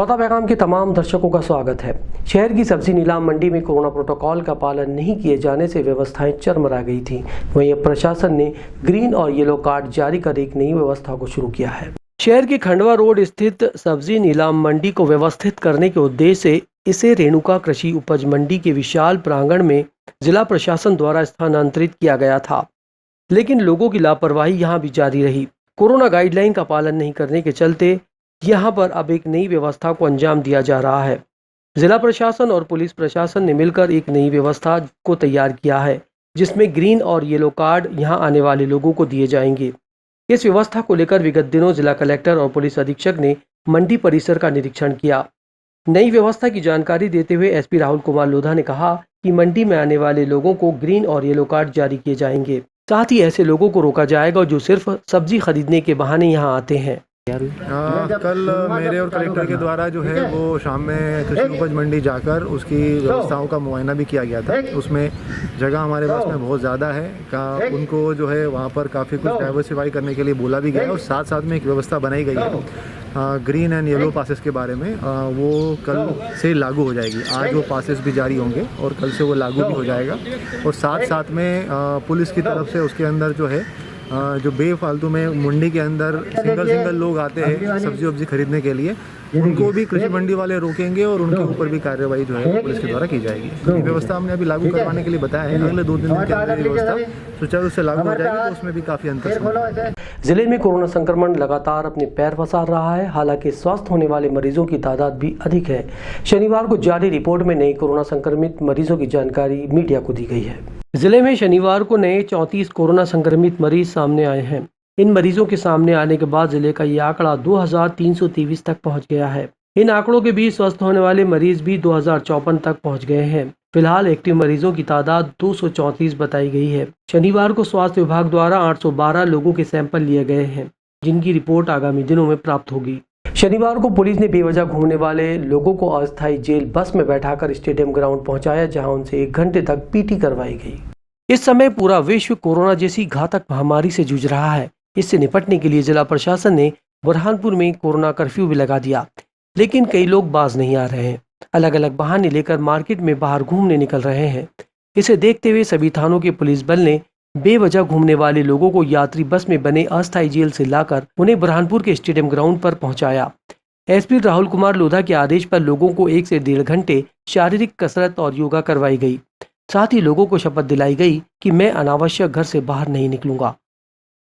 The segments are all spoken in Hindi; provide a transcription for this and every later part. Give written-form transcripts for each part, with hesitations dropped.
चौथा पैगाम के तमाम दर्शकों का स्वागत है। शहर की सब्जी नीलाम मंडी में कोरोना प्रोटोकॉल का पालन नहीं किए जाने से व्यवस्थाएं चरमरा गई थी। वहीं अब प्रशासन ने ग्रीन और येलो कार्ड जारी कर एक नई व्यवस्था को शुरू किया है। शहर के खंडवा रोड स्थित सब्जी नीलाम मंडी को व्यवस्थित करने के उद्देश्य से इसे रेणुका कृषि उपज मंडी के विशाल प्रांगण में जिला प्रशासन द्वारा स्थानांतरित किया गया था, लेकिन लोगों की लापरवाही यहाँ भी जारी रही। कोरोना गाइडलाइन का पालन नहीं करने के चलते यहाँ पर अब एक नई व्यवस्था को अंजाम दिया जा रहा है। जिला प्रशासन और पुलिस प्रशासन ने मिलकर एक नई व्यवस्था को तैयार किया है, जिसमें ग्रीन और येलो कार्ड यहाँ आने वाले लोगों को दिए जाएंगे। इस व्यवस्था को लेकर विगत दिनों जिला कलेक्टर और पुलिस अधीक्षक ने मंडी परिसर का निरीक्षण किया। नई व्यवस्था की जानकारी देते हुए एसपी राहुल कुमार लोधा ने कहा कि मंडी में आने वाले लोगों को ग्रीन और येलो कार्ड जारी किए जाएंगे। साथ ही ऐसे लोगों को रोका जाएगा जो सिर्फ सब्जी खरीदने के बहाने यहाँ आते हैं। कल मेरे और कलेक्टर के द्वारा जो है वो शाम में कृषि उपज मंडी जाकर उसकी व्यवस्थाओं का मुआयना भी किया गया था। उसमें जगह हमारे पास में बहुत ज़्यादा है उनको जो है वहाँ पर काफ़ी कुछ डाइवर्सिफाई करने के लिए बोला भी गया और साथ साथ में एक व्यवस्था बनाई गई है ग्रीन एंड येलो पासेस के बारे में। वो कल से लागू हो जाएगी। आज वो पासेस भी जारी होंगे और कल से वो लागू भी हो जाएगा। और साथ साथ में पुलिस की तरफ से उसके अंदर जो है जो बेफालतू में मंडी के अंदर सिंगल लोग आते हैं सब्जी वब्जी खरीदने के लिए, उनको भी कृषि मंडी वाले रोकेंगे और उनके ऊपर भी कार्रवाई जो है पुलिस के द्वारा की जाएगी। ये व्यवस्था हमने अभी लागू करवाने के लिए बताया है। अगले 2 दिन के अंदर ये व्यवस्था सुचारू रूप से लागू हो जाएगी, तो उसमें भी काफी अंतर। जिले में कोरोना संक्रमण लगातार अपने पैर पसार रहा है। हालांकि स्वस्थ होने वाले मरीजों की तादाद भी अधिक है। शनिवार को जारी रिपोर्ट में नए कोरोना संक्रमित मरीजों की जानकारी मीडिया को दी गई है। जिले में शनिवार को नए 34 कोरोना संक्रमित मरीज सामने आए हैं। इन मरीजों के सामने आने के बाद जिले का ये आंकड़ा 2323 तक पहुंच गया है। इन आंकड़ों के बीच स्वस्थ होने वाले मरीज भी 2054 तक पहुंच गए हैं। फिलहाल एक्टिव मरीजों की तादाद 234 बताई गई है। शनिवार को स्वास्थ्य विभाग द्वारा 812 लोगों के सैंपल लिए गए हैं, जिनकी रिपोर्ट आगामी दिनों में प्राप्त होगी। शनिवार को पुलिस ने बेवजह घूमने वाले लोगों को अस्थायी जेल बस में बैठाकर स्टेडियम ग्राउंड पहुंचाया, जहां उनसे 1 घंटे तक पीटी करवाई गई। इस समय पूरा विश्व कोरोना जैसी घातक महामारी से जूझ रहा है। इससे निपटने के लिए जिला प्रशासन ने बुरहानपुर में कोरोना कर्फ्यू भी लगा दिया, लेकिन कई लोग बाज नहीं आ रहे हैं। अलग अलग बहाने लेकर मार्केट में बाहर घूमने निकल रहे हैं। इसे देखते हुए सभी थानों के पुलिस बल ने बेवजह घूमने वाले लोगों को यात्री बस में बने अस्थायी जेल से लाकर उन्हें बुरहानपुर के स्टेडियम ग्राउंड पर पहुंचाया। एसपी राहुल कुमार लोधा के आदेश पर लोगों को 1 से 1.5 घंटे शारीरिक कसरत और योगा करवाई गई। साथ ही लोगों को शपथ दिलाई गई कि मैं अनावश्यक घर से बाहर नहीं निकलूंगा,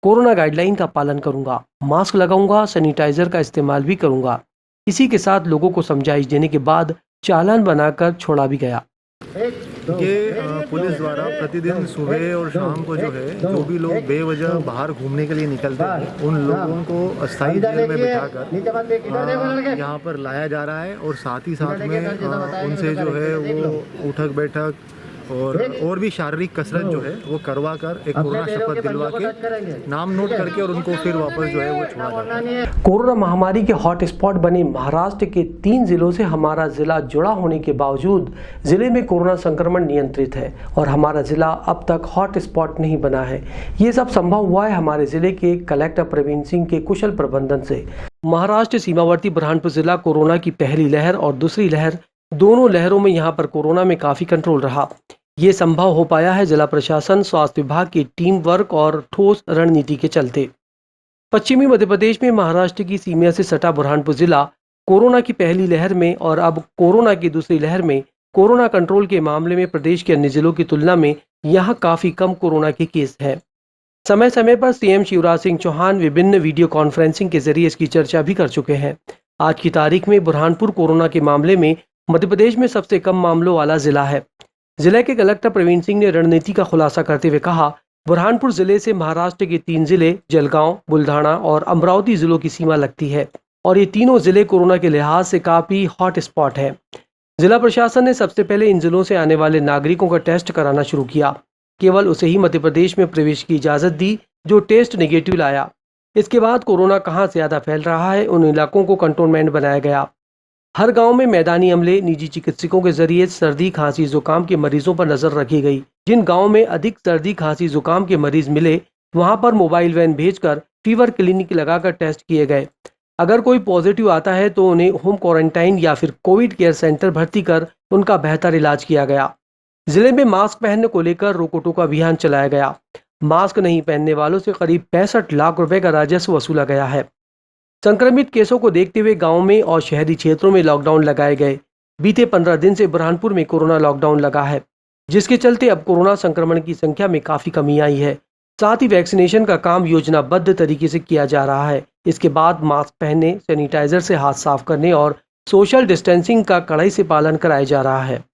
कोरोना गाइडलाइन का पालन करूंगा, मास्क लगाऊंगा, सैनिटाइजर का इस्तेमाल भी करूंगा। इसी के साथ लोगों को समझाइश देने के बाद चालान बनाकर छोड़ा भी गया। ये पुलिस द्वारा प्रतिदिन सुबह और शाम को जो है जो भी लोग बेवजह बाहर घूमने के लिए निकलते हैं उन लोगों को अस्थायी जेल में बिठाकर यहाँ पर लाया जा रहा है। और साथ ही साथ में उनसे जो है वो उठक बैठक और भी शारीरिक कसरत जो है वो करवा कर एक कोरोना शपथ दिलवा के नाम नोट करके और उनको फिर वापस जो है वो छोड़ा जाता है। कोरोना महामारी के हॉट स्पॉट बने महाराष्ट्र के 3 जिलों से हमारा जिला जुड़ा होने के बावजूद जिले में कोरोना संक्रमण नियंत्रित है और हमारा जिला अब तक हॉट स्पॉट नहीं बना है। ये सब संभव हुआ है हमारे जिले के कलेक्टर प्रवीण सिंह के कुशल प्रबंधन से। महाराष्ट्र सीमावर्ती बुरहानपुर जिला कोरोना की पहली लहर और दूसरी लहर दोनों लहरों में यहाँ पर कोरोना में काफी कंट्रोल रहा। ये संभव हो पाया है जिला प्रशासन, स्वास्थ्य विभाग की टीम वर्क और ठोस रणनीति के चलते। पश्चिमी मध्य प्रदेश में महाराष्ट्र की सीमा से सटा बुरहानपुर जिला कोरोना की पहली लहर में और अब कोरोना की दूसरी लहर में कोरोना कंट्रोल के मामले में प्रदेश के अन्य जिलों की तुलना में यहाँ काफी कम कोरोना के केस हैं। समय समय पर सीएम शिवराज सिंह चौहान विभिन्न वीडियो कॉन्फ्रेंसिंग के जरिए इसकी चर्चा भी कर चुके हैं। आज की तारीख में बुरहानपुर कोरोना के मामले में मध्य प्रदेश में सबसे कम मामलों वाला जिला है। जिले के कलेक्टर प्रवीण सिंह ने रणनीति का खुलासा करते हुए कहा, बुरहानपुर जिले से महाराष्ट्र के 3 जिले जलगांव, बुल्ढाना और अमरावती जिलों की सीमा लगती है और ये तीनों जिले कोरोना के लिहाज से काफी हॉट स्पॉट है। जिला प्रशासन ने सबसे पहले इन जिलों से आने वाले नागरिकों का टेस्ट कराना शुरू किया। केवल उसे ही मध्य प्रदेश में प्रवेश की इजाजत दी जो टेस्ट नेगेटिव लाया। इसके बाद कोरोना कहाँ से ज्यादा फैल रहा है उन इलाकों को कंटोनमेंट बनाया गया। हर गांव में मैदानी अमले, निजी चिकित्सकों के जरिए सर्दी खांसी जुकाम के मरीजों पर नजर रखी गई। जिन गांव में अधिक सर्दी खांसी जुकाम के मरीज मिले वहां पर मोबाइल वैन भेजकर फीवर क्लिनिक लगाकर टेस्ट किए गए। अगर कोई पॉजिटिव आता है तो उन्हें होम क्वारंटाइन या फिर कोविड केयर सेंटर भर्ती कर उनका बेहतर इलाज किया गया। जिले में मास्क पहनने को लेकर रोको टोको अभियान चलाया गया। मास्क नहीं पहनने वालों से करीब 65 लाख रुपए का राजस्व वसूला गया है। संक्रमित केसों को देखते हुए गांव में और शहरी क्षेत्रों में लॉकडाउन लगाए गए। बीते 15 दिन से बुरहानपुर में कोरोना लॉकडाउन लगा है, जिसके चलते अब कोरोना संक्रमण की संख्या में काफी कमी आई है। साथ ही वैक्सीनेशन का काम योजनाबद्ध तरीके से किया जा रहा है। इसके बाद मास्क पहनने, सैनिटाइजर से हाथ साफ करने और सोशल डिस्टेंसिंग का कड़ाई से पालन कराया जा रहा है।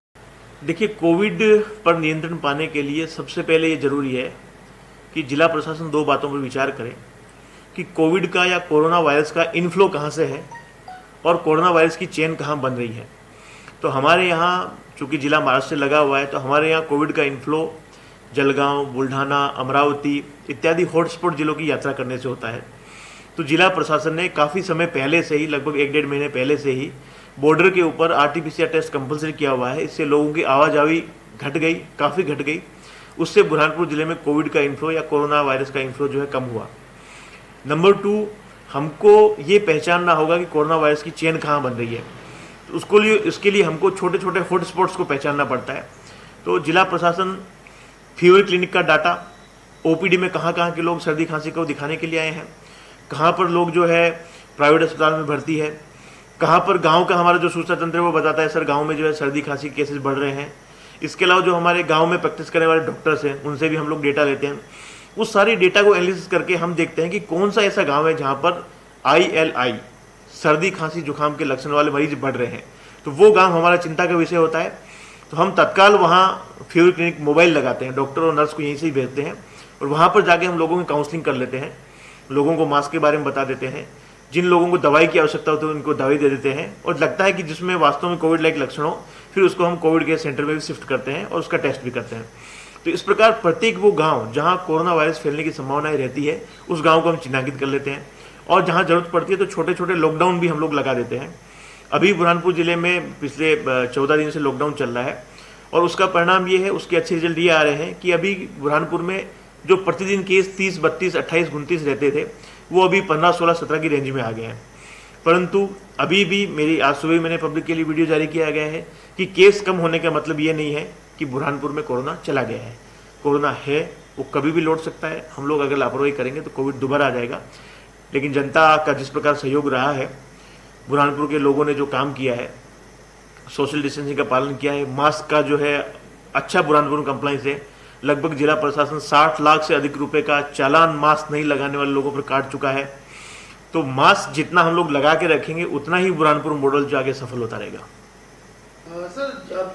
देखिए, कोविड पर नियंत्रण पाने के लिए सबसे पहले ये जरूरी है कि जिला प्रशासन दो बातों पर विचार करे कि कोविड का या कोरोना वायरस का इनफ्लो कहाँ से है और कोरोना वायरस की चेन कहाँ बन रही है। तो हमारे यहाँ चूँकि जिला महाराष्ट्र से लगा हुआ है, तो हमारे यहाँ कोविड का इनफ्लो जलगांव, बुल्ढाना, अमरावती इत्यादि हॉटस्पॉट जिलों की यात्रा करने से होता है। तो जिला प्रशासन ने काफ़ी समय पहले से ही, लगभग 1-1.5 महीने पहले से ही बॉर्डर के ऊपर RT-PCR टेस्ट कंपलसरी किया हुआ है। इससे लोगों की आवाजाही घट गई, काफ़ी घट गई। उससे बुरहानपुर जिले में कोविड का इन्फ्लो या कोरोना वायरस का इन्फ्लो जो है कम हुआ। नंबर 2, हमको ये पहचानना होगा कि कोरोना वायरस की चेन कहाँ बन रही है। तो इसके लिए हमको छोटे छोटे हॉटस्पॉट्स को पहचानना पड़ता है। तो जिला प्रशासन फीवर क्लिनिक का डाटा, OPD में कहाँ कहाँ के लोग सर्दी खांसी को दिखाने के लिए आए हैं, कहाँ पर लोग जो है प्राइवेट अस्पताल में भर्ती है, कहाँ पर गांव का हमारा जो सूचना तंत्र है वो बताता है सर गांव में जो है सर्दी खांसी के केसेस बढ़ रहे हैं। इसके अलावा जो हमारे गांव में प्रैक्टिस करने वाले डॉक्टर्स हैं उनसे भी हम लोग डेटा लेते हैं। उस सारी डेटा को एनालिसिस करके हम देखते हैं कि कौन सा ऐसा गाँव है जहाँ पर ILI सर्दी खांसी जुकाम के लक्षण वाले मरीज बढ़ रहे हैं। तो वो गाँव हमारा चिंता का विषय होता है। तो हम तत्काल वहाँ फीवर क्लिनिक मोबाइल लगाते हैं, डॉक्टर और नर्स को यहीं से ही भेजते हैं और वहाँ पर जाके हम लोगों की काउंसलिंग कर लेते हैं, लोगों को मास्क के बारे में बता देते हैं, जिन लोगों को दवाई की आवश्यकता होती है उनको दवाई दे देते हैं और लगता है कि जिसमें वास्तव में कोविड लाइक लक्षण हो फिर उसको हम कोविड केयर सेंटर में भी शिफ्ट करते हैं और उसका टेस्ट भी करते हैं। तो इस प्रकार प्रत्येक वो गाँव जहाँ कोरोना वायरस फैलने की संभावनाएं रहती है उस गाँव को हम चिन्हांकित कर लेते हैं और जहाँ जरूरत पड़ती है तो छोटे छोटे लॉकडाउन भी हम लोग लगा देते हैं। अभी बुरहानपुर जिले में पिछले 14 दिन से लॉकडाउन चल रहा है और उसका परिणाम ये है, उसके अच्छे रिजल्ट ये आ रहे हैं कि अभी बुरहानपुर में जो प्रतिदिन केस 30, 32, 28, 29 रहते थे वो अभी 15, 16, 17 की रेंज में आ गए हैं। परंतु अभी भी मेरी आज सुबह मैंने पब्लिक के लिए वीडियो जारी किया गया है कि केस कम होने का मतलब ये नहीं है कि बुरहानपुर में कोरोना चला गया है। कोरोना है, वो कभी भी लौट सकता है। हम लोग अगर लापरवाही करेंगे तो कोविड दोबारा आ जाएगा। लेकिन जनता का जिस प्रकार सहयोग रहा है, बुरहानपुर के लोगों ने जो काम किया है, सोशल डिस्टेंसिंग का पालन किया है, मास्क का जो है अच्छा बुरहानपुर कंप्लाइंस है। लगभग जिला प्रशासन 60 लाख से अधिक रुपए का चालान मास्क नहीं लगाने वाले लोगों पर काट चुका है। तो मास्क जितना हम लोग लगा के रखेंगे उतना ही बुरहानपुर मॉडल जो आगे सफल होता रहेगा। सर